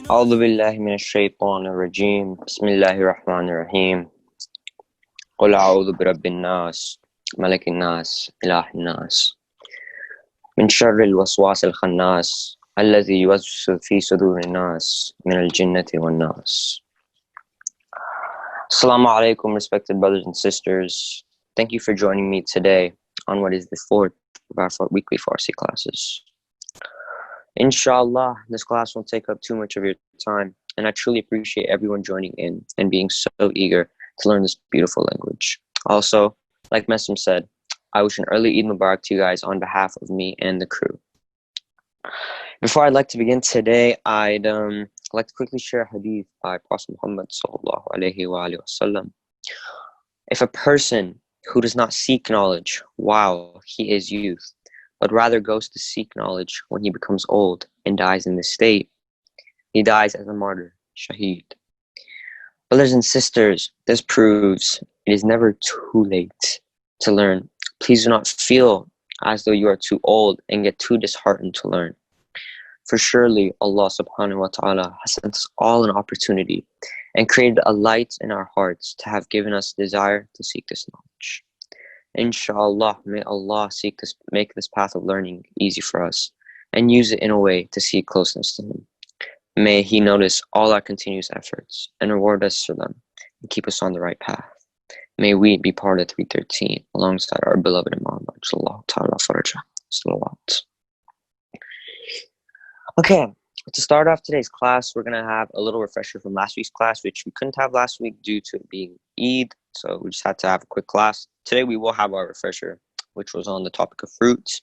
أعوذ بالله من الشيطان الرجيم بسم الله الرحمن الرحيم قل أعوذ برب الناس ملك الناس إله الناس من شر الوسواس الخناس الذي يوسوس في صدور الناس من الجنة والناس. Assalamu alaikum, respected brothers and sisters. Thank you for joining me today on what is the fourth of our weekly Farsi classes. Inshallah, this class won't take up too much of your time, and I truly appreciate everyone joining in and being so eager to learn this beautiful language. Also, like Messim said, I wish an early Eid Mubarak to you guys on behalf of me and the crew. Before I'd like to begin today, I'd like to quickly share a hadith by Prophet Muhammad sallallahu alaihi wasallam. If a person who does not seek knowledge while he is youth, but rather goes to seek knowledge when he becomes old and dies in this state, he dies as a martyr, shaheed. Brothers and sisters, this proves it is never too late to learn. Please do not feel as though you are too old and get too disheartened to learn. For surely Allah subhanahu wa ta'ala has sent us all an opportunity and created a light in our hearts to have given us desire to seek this knowledge. Inshallah, may Allah make this path of learning easy for us and use it in a way to seek closeness to Him. May He notice all our continuous efforts and reward us for them and keep us on the right path. May we be part of 313 alongside our beloved Imam Sallallahu Ta'ala Faraja. Salawat. Okay, to start off today's class, we're going to have a little refresher from last week's class, which we couldn't have last week due to it being Eid, so we just had to have a quick class. Today we will have our refresher, which was on the topic of fruits.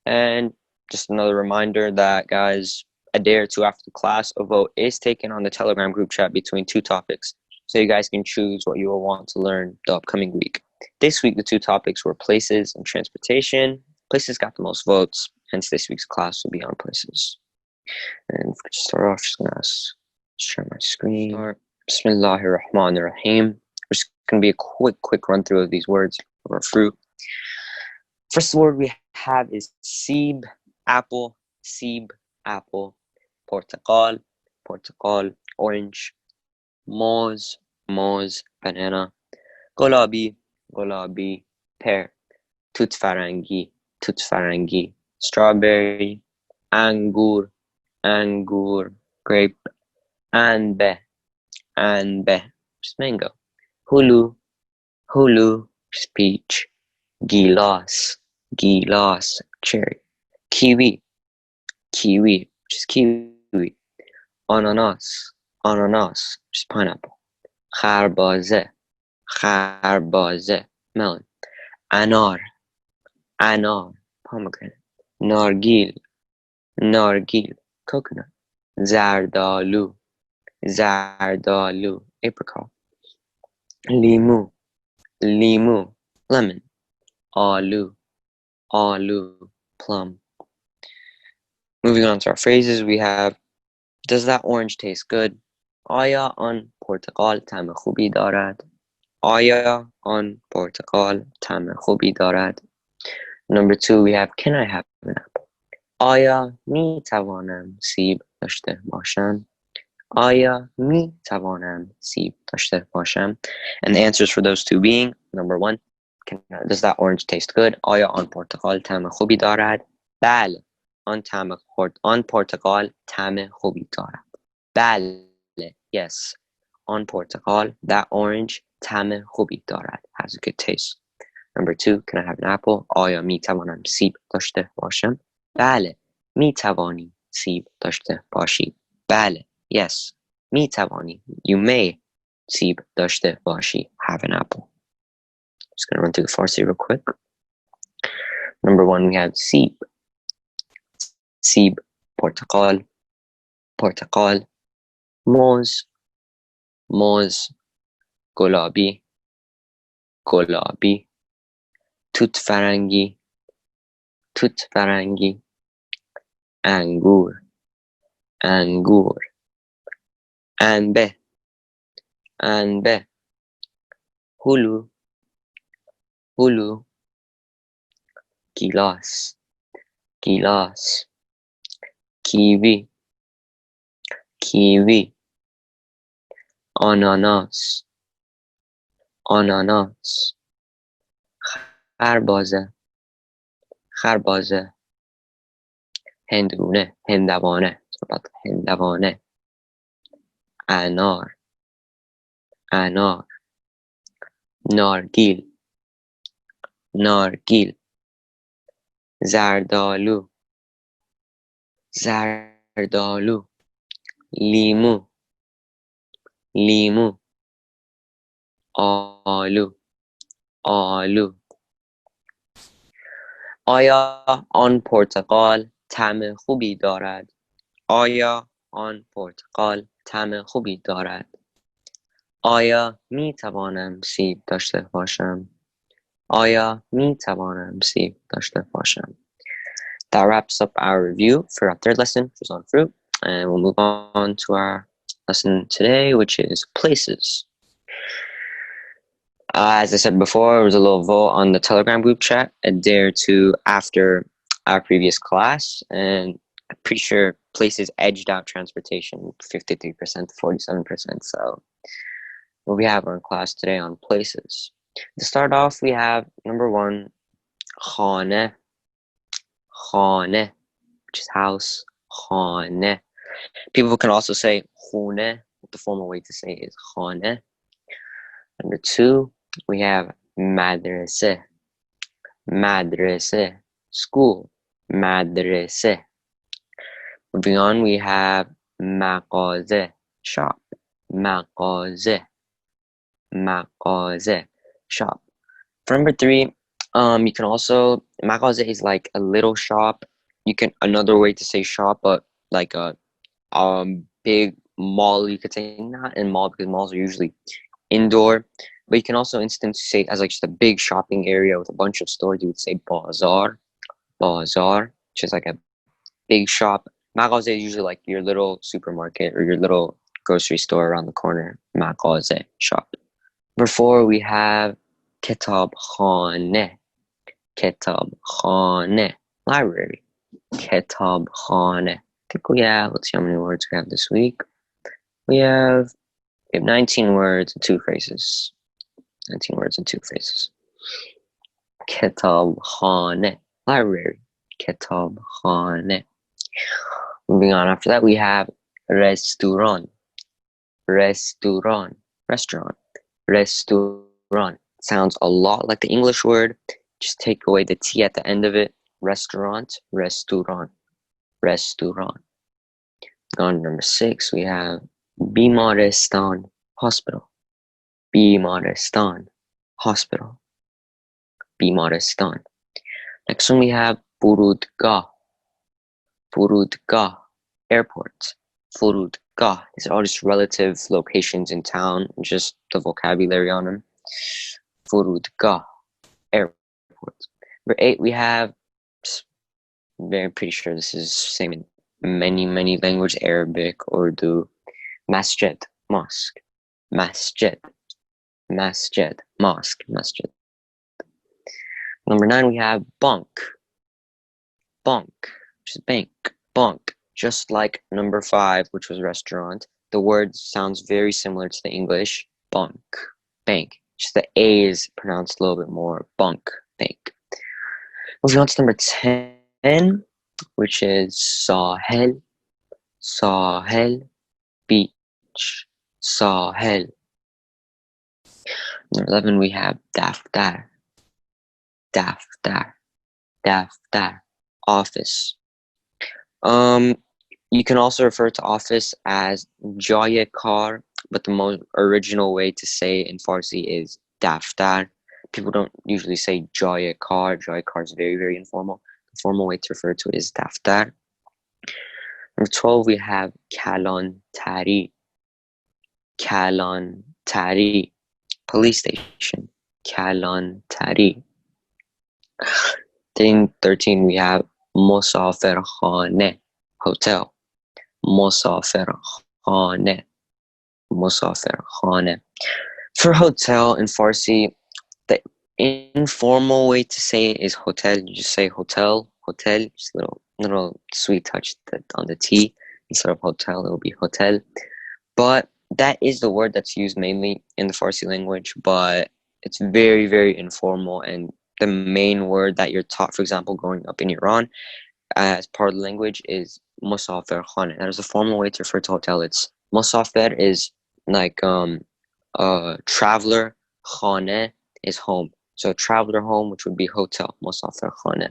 And just another reminder that, guys, a day or two after the class, a vote is taken on the Telegram group chat between two topics, so you guys can choose what you will want to learn the upcoming week. This week, the two topics were places and transportation. Places got the most votes, hence this week's class will be on places. And to start off, just gonna share my screen. Bismillahir Rahmanir Rahim. Just gonna be a quick run through of these words of our fruit. First word we have is seeb, apple, portakal, orange, moz, banana, golabi, pear, tutfarangi, strawberry, angur, grape, anbe, just mango, hulu, peach, gilas, cherry, kiwi, just kiwi, ananas, just pineapple, kharbaze, melon, anar, pomegranate, nargil, coconut, zardalu, apricot, limu, lemon, alu, plum. Moving on to our phrases, we have, does that orange taste good? آیا آن پرتقال طعم خوبی دارد؟ آیا آن پرتقال طعم خوبی دارد؟ Number two, we have, can I have an apple? آیا می توانم سیب داشته باشم؟ آیا می توانم سیب داشته باشم? And the answers for those two being, number one, does that orange taste good? آیا آن پرتقال طعم خوبی دارد؟ بله، آن پرتقال طعم خوبی دارد. بله, yes, آن پرتقال, that orange, طعم خوبی دارد, has a good taste. Number two, can I have an apple? آیا می توانم سیب داشته باشم؟ بله، می توانی سیب داشته باشی. بله, yes, می توانی, you may سیب داشته باشی, have an apple. Just going to run through the Farsi real quick. Number one, we have seeb, portakal, moz, gulabi, tutfarangi, angur, anbe, hulu, gilas, گیلاس کیوی کیوی آناناس آناناس خربازه خربازه هندونه هندوانه هندوانه انار انار نارگیل نارگیل زردالو زردالو لیمو لیمو آلو آلو آیا آن پرتقال طعم خوبی دارد؟ آیا آن پرتقال طعم خوبی دارد؟ آیا می توانم سیب داشته باشم؟ آیا می توانم سیب داشته باشم؟ That wraps up our review for our third lesson, which was on fruit. And we'll move on to our lesson today, which is places. As I said before, there was a little vote on the Telegram group chat a day or two after our previous class, and I'm pretty sure places edged out transportation 53% to 47%. So what we have in class today on places. To start off, we have number 1, khane, khane, which is house, khane. People can also say khune. The formal way to say is khane. Number 2, we have madrase, madrase, school, madrase. Moving on, we have maqaze, shop, maqaze, maqaze, shop. For number 3, you can also, maqaze is like a little shop. You can, another way to say shop, but like a big mall, you could say, not in mall because malls are usually indoor, but you can also instance say as like just a big shopping area with a bunch of stores. You would say bazaar, bazaar, which is like a big shop. Magaze is usually like your little supermarket or your little grocery store around the corner. Magaze, shop. Number 4, we have kitab khane, kitab khane, library, kitab khane. Let's see how many words we have this week. We have 19 words and 2 phrases. 19 words and 2 phrases. Kitab khane, library. Kitab khane. Moving on after that, we have restaurant. Restaurant. Restaurant. Restaurant. Sounds a lot like the English word. Just take away the T at the end of it. Restaurant. Restaurant. Restaurant. On to number 6, we have bimaristan, hospital. Bimaristan, hospital. Bimaristan. Next one we have furudgah. Furudgah, airport. Furudgah. These are all just relative locations in town, just the vocabulary on them. Furudgah, airport. Number 8, we have, I'm pretty sure this is same in many languages, Arabic, Urdu, masjid, mosque. Masjid, masjid, mosque, masjid. Number 9, we have bunk. Bunk, which is bank. Bunk, just like number 5, which was restaurant. The word sounds very similar to the English. Bunk, bank. Just the A is pronounced a little bit more. Bunk, bank. Moving on to number 10, which is sahel. Sahel, beach. Sahel. Number 11, we have daftar. Daftar. Daftar. Office. You can also refer to office as jaya kar, but the most original way to say in Farsi is daftar. People don't usually say jaya kar. Jaya kar is very informal. The formal way to refer to it is daftar. Number 12, we have kalon tari. Kalon tari. Police station. Kalon tari. 13, we have musafir khane, hotel. Musafir khane. Musafir khane. For hotel in Farsi, the informal way to say it is hotel. You just say hotel, hotel, just a little sweet touch on the T. Instead of hotel, it will be hotel. But that is the word that's used mainly in the Farsi language, but it's very, very informal. And the main word that you're taught, for example, growing up in Iran, as part of the language is musafir khane. That is a formal way to refer to hotel. It's musafir is like traveler, khane is home. So traveler home, which would be hotel, musafir khane.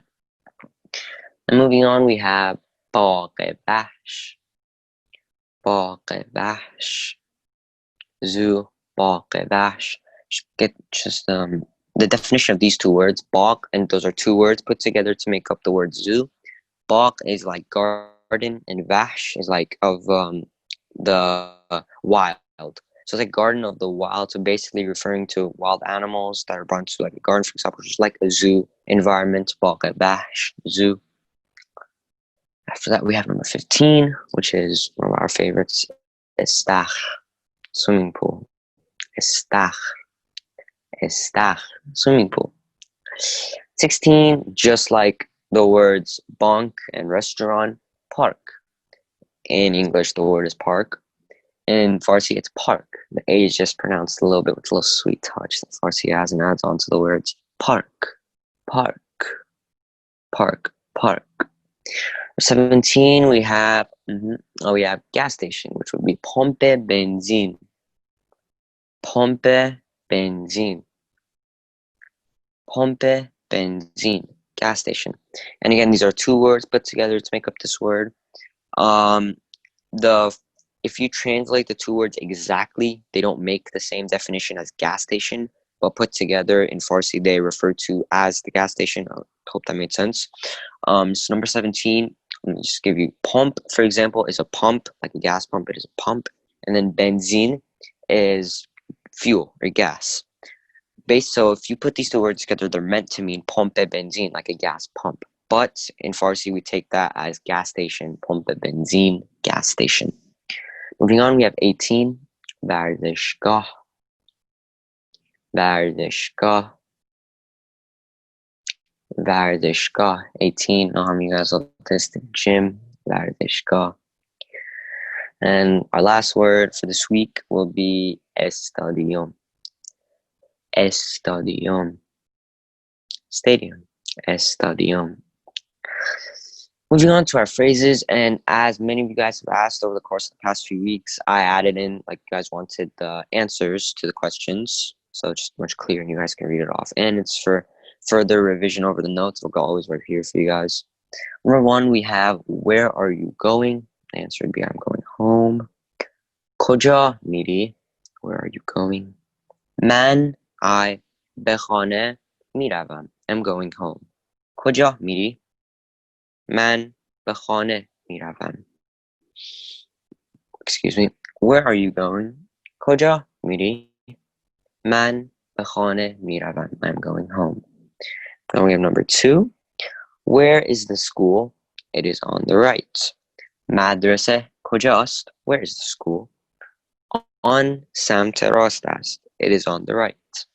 And moving on, we have باغ وحش. باغ وحش. Zoo, باغ وحش. Get just the definition of these two words, باغ, and those are two words put together to make up the word zoo. باغ is like garden, and وحش is like of the wild. So it's like garden of the wild, so basically referring to wild animals that are brought to like a garden, for example, which is like a zoo environment, باغ وحش, zoo. After that, we have number 15, which is one of our favorites, استخ, swimming pool. استخ, استخ, swimming pool. 16, just like the words bank and restaurant, park. In English, the word is park. In Farsi, it's park. The A is just pronounced a little bit with a little sweet touch that Farsi has and adds on to the words park, park, park, park. 17, we have gas station, which would be pompe benzin. Pompe benzin. Pompe benzin. Gas station. And again, these are two words put together to make up this word. If you translate the two words exactly, they don't make the same definition as gas station, but put together in Farsi, they refer to as the gas station. I hope that made sense. So number 17, let me just give you pump, for example, is a pump, like a gas pump, it is a pump. And then benzin is fuel or gas. So if you put these two words together, they're meant to mean pompe benzin, like a gas pump. But in Farsi, we take that as gas station, pompe benzin, gas station. Moving on, we have 18, ورزشگاه. ورزشگاه. ورزشگاه. 18, you guys will test the gym. ورزشگاه. And our last word for this week will be estadium. Estadium. Stadium. Estadium. Moving on to our phrases, and as many of you guys have asked over the course of the past few weeks, I added in, like you guys wanted, the answers to the questions, so it's just much clearer and you guys can read it off. And it's for further revision over the notes. It'll go always right here for you guys. Number 1, we have, where are you going? The answer would be, I'm going home. کجا میری? Where are you going? من به خانه میروم. I'm going home. کجا میری? من به خانه میروم. Excuse me. Where are you going? کجا میری? من به خانه میروم. I'm going home. Then we have number 2. Where is the school? It is on the right. مدرسه کجاست? Where is the school? آن سمت راست است. It is on the right.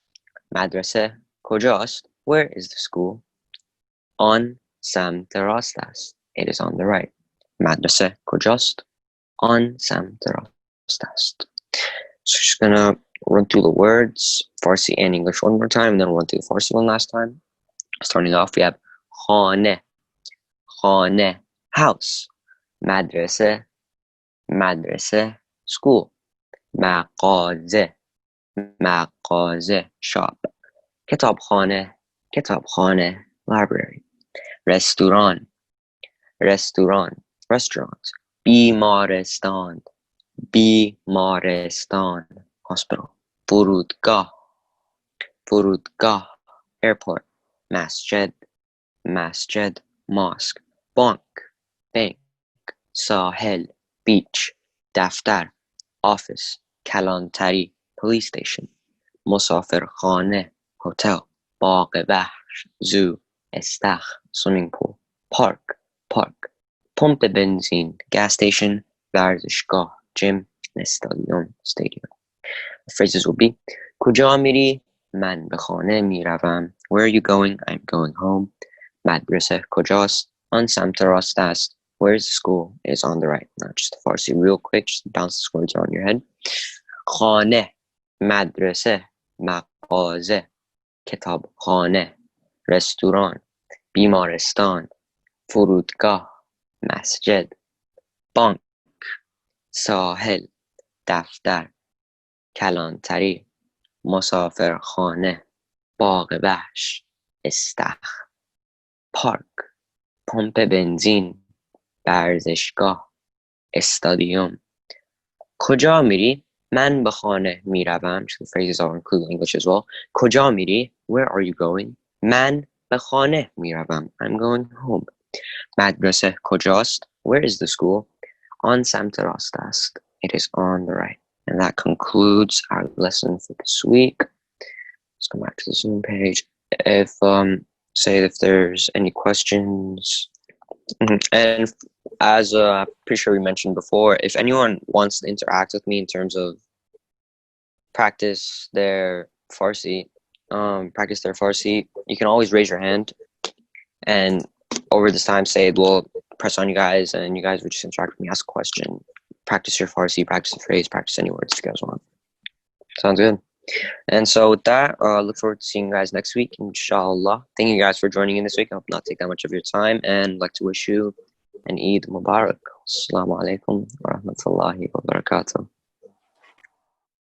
مدرسه کجاست? Where is the school? آن سمت راست است. It is on the right. مدرسه کجاست؟ آن سمت راست است. So just gonna run through the words, Farsi and English one more time, and then we'll run through the Farsi one last time. Starting off, we have خانه. خانه, house. مدرسه. مدرسه, school. مغازه. مغازه, shop. کتابخانه. کتابخانه, library. رستوران. رستوران, restaurant. بیمارستان. بیمارستان, hospital. فرودگاه. فرودگاه, airport. مسجد. مسجد, mosque. بانک. bank. ساحل. beach. دفتر. office. کلانتری. police station. مسافرخانه. hotel. باغ وحش. zoo. استخ. swimming pool. park. پمپ بنزین, gas station. ورزشگاه, gym. استادیوم, stadium. The phrases will be, کجا میری? من به خانه میروم. Where are you going? I'm going home. مدرسه کجاست؟ On samt rast ast. Where's the school? It is on the right. Now just the Farsi real quick, just bounce the words around your head. خانه مدرسه مغازه کتابخانه رستوران بیمارستان فرودگاه مسجد بانک ساحل دفتر کلانتری مسافرخانه باغ وحش استخر پارک پمپ بنزین ورزشگاه استادیوم کجا میری؟ من به خانه میروم. The phrases are included in English as well. کجا میری? Where are you going? من به خانه میروم. I'm going home. مدرسه کجاست? Where is the school? آن سمت راست است. It is on the right. And that concludes our lesson for this week. Let's come back to the Zoom page. If there's any questions. And as I'm pretty sure we mentioned before, if anyone wants to interact with me in terms of practice their Farsi, you can always raise your hand, and over this time say we'll press on you guys, and you guys would just interact with me, ask a question, practice your Farsi, practice the phrase, practice any words if you guys want. Sounds good. And so with that, look forward to seeing you guys next week, inshallah. Thank you guys for joining in this week. I hope not take that much of your time, and I'd like to wish you an Eid Mubarak. Assalamu alaikum wa rahmatullahi wa barakatuh.